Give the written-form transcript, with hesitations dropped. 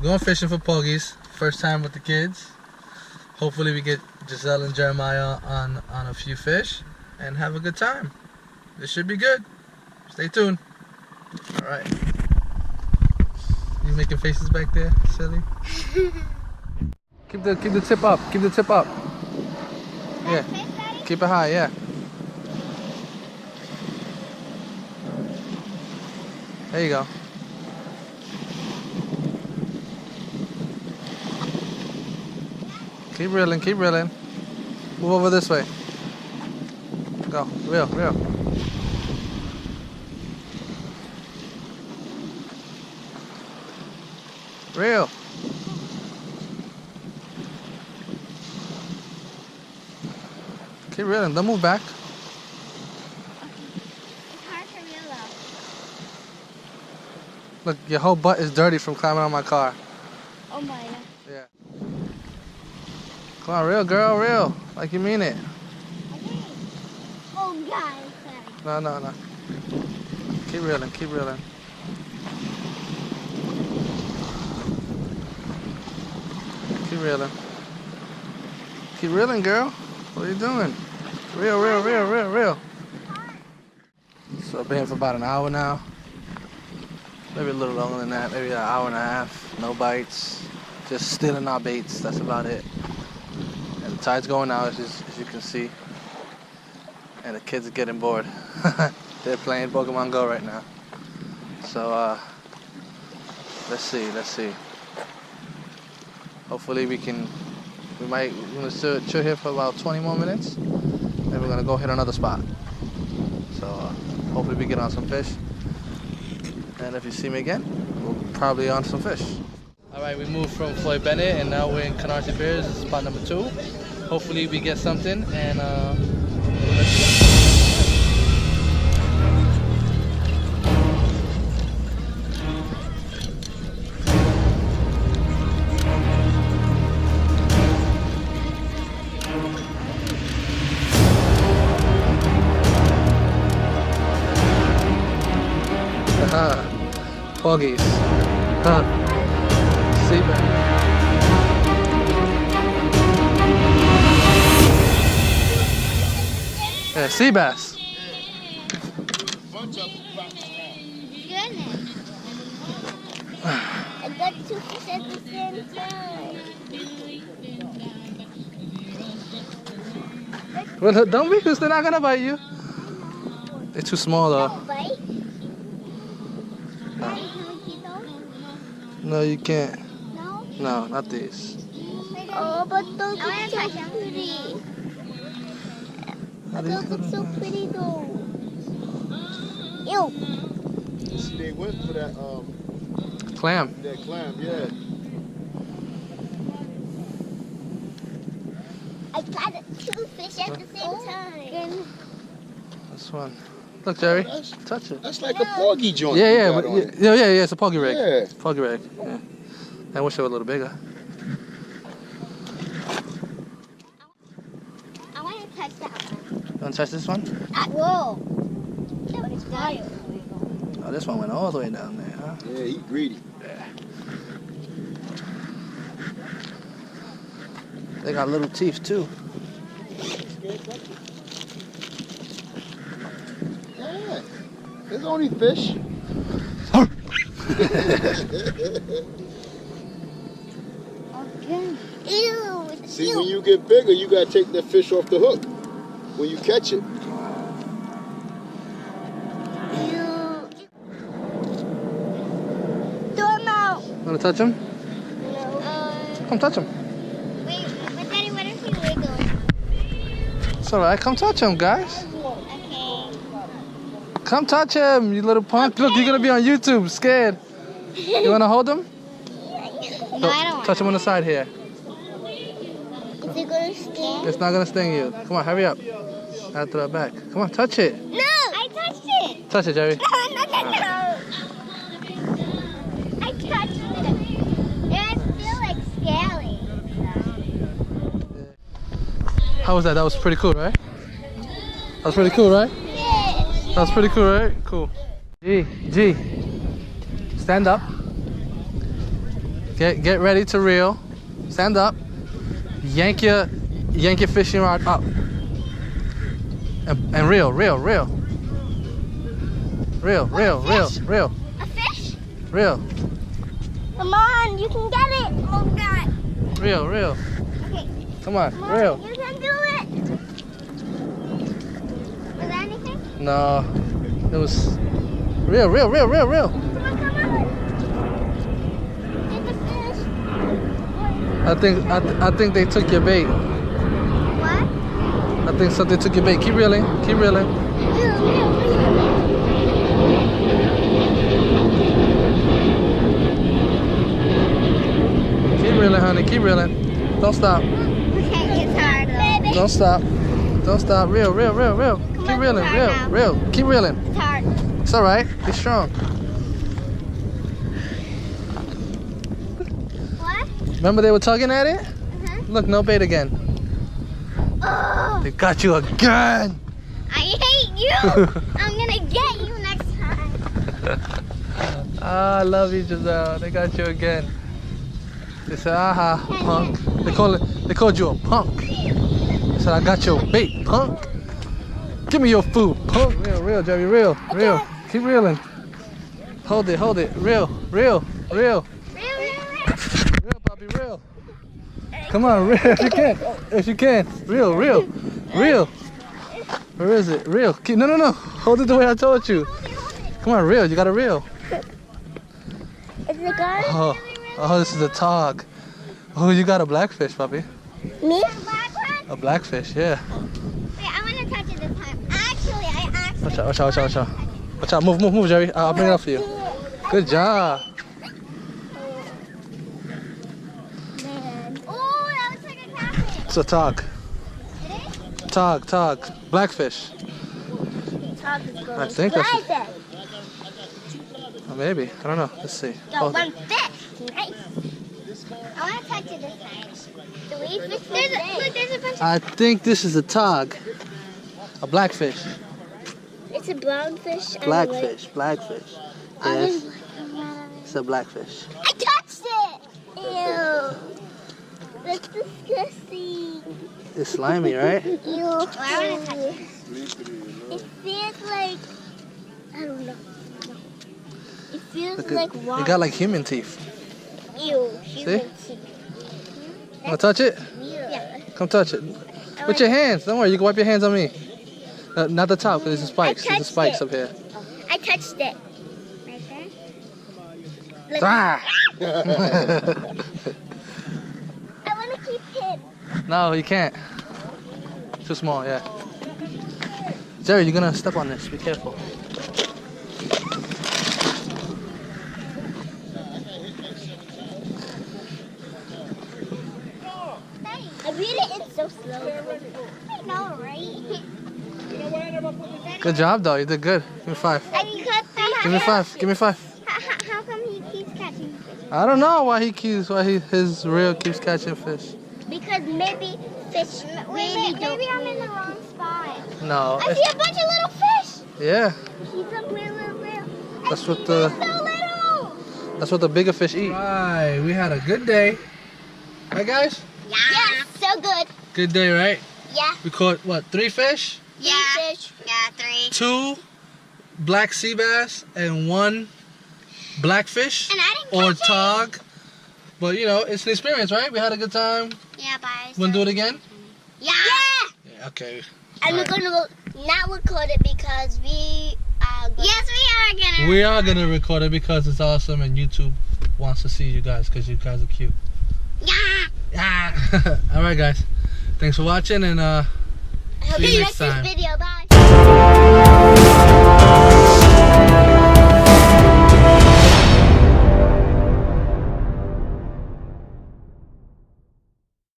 Going fishing for pogies. First time with the kids. Hopefully we get Giselle and Jeremiah on a few fish and have a good time. This should be good. Stay tuned. Alright. You making faces back there, silly? Keep the tip up. Keep the tip up. Yeah. Keep it high, yeah. There you go. Keep reeling, keep reeling. Move over this way. Go, reel, reel. Reel. Keep reeling, don't move back. It's hard to reel up. Look, your whole butt is dirty from climbing on my car. Oh my. Yeah. Come on, reel, girl, reel. Like you mean it. Okay. Oh God. No, no, no. Keep reeling, keep reeling. Keep reeling. Keep reeling, girl. What are you doing? Reel, reel, reel, reel, reel. So I've been here for about an hour now. Maybe a little longer than that. Maybe an hour and a half. No bites. Just stealing our baits. That's about it. And the tide's going out, as you can see. And the kids are getting bored. They're playing Pokemon Go right now. So, let's see, let's see. Hopefully we're gonna chill here for about 20 more minutes. Then we're gonna go hit another spot. So, hopefully we get on some fish. And if you see me again, we'll probably on some fish. All right, we moved from Floyd Bennett and now we're in Canarsie Piers. This is spot number 2. Hopefully we get something and Foggies. Sea bass. Yeah, sea bass. Goodness. I got 2 fish at the same time. Well, don't be, because they're not gonna bite you. They're too small though. Bite? No, you can't. No? No, not these. Oh, but those look so pretty. Those look so pretty though. Ew. See, they went for that Clam. that clam, yeah. I got 2 fish at the same time. This one. Look, Jerry. Touch it. That's like a porgy joint. Yeah, you yeah, got but, on it. yeah, it's a poggy rig. Yeah. Poggy rig. Yeah. I wish it were a little bigger. I want to touch that one. You want to touch this one? Whoa. That one is wild. Oh, this one went all the way down there, huh? Yeah, he greedy. Yeah. They got little teeth too. Yeah. There's only fish. Okay. Ew. See, when you get bigger, you gotta take the fish off the hook when you catch it. Throw him out. Want to touch him? No. Come touch him. Wait, but Daddy, what if he wiggles? It's alright. Come touch him, guys. Okay. Come touch him, you little punk. Look, you're gonna be on YouTube. Scared. You wanna hold him? No, I don't want Touch him on the side here. Is it going to sting? It's not gonna sting you. Come on, hurry up. I have to throw it back. Come on, touch it. No! I touched it! Touch it, Jerry. No. I touched it. It's still like scaly. How was that? That was pretty cool, right? That was pretty cool, right? Yes. That was pretty cool, right? Cool. G. Stand up. Get ready to reel. Stand up. Yank your fishing rod up. And reel. Reel. A fish? Reel. Come on, you can get it. Oh God. Reel. Okay. Come on, Come reel. on, you can do it. Was that anything? No, it was reel. Come on. Get the fish. I think they took your bait. What? I think something took your bait. Keep reeling. Reel. Keep reeling, honey. Keep reeling. Don't stop. Okay, it's hard though. Don't stop. Don't stop. Reel. Keep on, reeling. it's hard now. Reel. Keep reeling. It's hard. It's all right. Be strong. What? Remember they were tugging at it? Look, no bait again. Oh, They got you again. I hate you. I'm gonna get you next time. I love you, Giselle. They got you again. They said, aha, punk. They called you a punk. They said, I got your bait, punk. Give me your food, punk. Reel, Jerry, reel. Keep reeling. Hold it. Reel. Reel. Puppy, reel. Come on, reel if you can. Reel. Where is it? Reel. No. Hold it the way I told you. Come on, reel. You gotta reel. Is it good? Oh, this is a tog. Oh, you got a blackfish, puppy. Me? A blackfish, yeah. Wait, I want to touch it this time. Actually, I Watch out. Watch out. Move, Jerry. I'll bring it up for you. Good job. Oh, that looks like a catfish. It's a tog. It is? Tog. Blackfish. I think that's it. Maybe. I don't know. Let's see. Got one fish. Nice. I want to touch it this time. The wee fish. There's a bunch of... I think this is a tog. A blackfish. It's a brown fish. Blackfish. Yes. It's a blackfish. I touched it. Ew. That's disgusting. It's slimy, right? Ew. I want to touch it. It feels like... I don't know. It feels like water. It got like human teeth. Ew. See? Wanna touch it? Yeah. Come touch it. With your hands. Don't worry. You can wipe your hands on me. Not the top, because there's spikes. There's spikes up here. I touched it. Right there. Ah! I want to keep him. No, you can't. Too small, yeah. Jerry, you're gonna step on this. Be careful. I read it, it's so slow. I know, right? Good job, though. You did good. Give me 5. Give me 5. Give me 5. How come he keeps catching fish? I don't know why his reel keeps catching fish. Because maybe fish maybe I'm in the wrong spot. No. I see a bunch of little fish. Yeah. He's a little. That's what So little. That's what the bigger fish eat. Right. We had a good day. Right, guys? Yeah. Yes, so good. Good day, right? Yeah. We caught, what, 3 fish? Yeah. 3 fish. Yeah, 3. 2 black sea bass and 1 blackfish And I didn't or catch tog. But, you know, it's an experience, right? We had a good time. Yeah, bye. Want to do it again? Yeah. Yeah, okay. And we're going to not record it because we are going to... Yes, we are going to. We are going to record it because it's awesome and YouTube wants to see you guys because you guys are cute. Yeah. Yeah. All right, guys. Thanks for watching and I hope see you you next liked time. this video. Bye.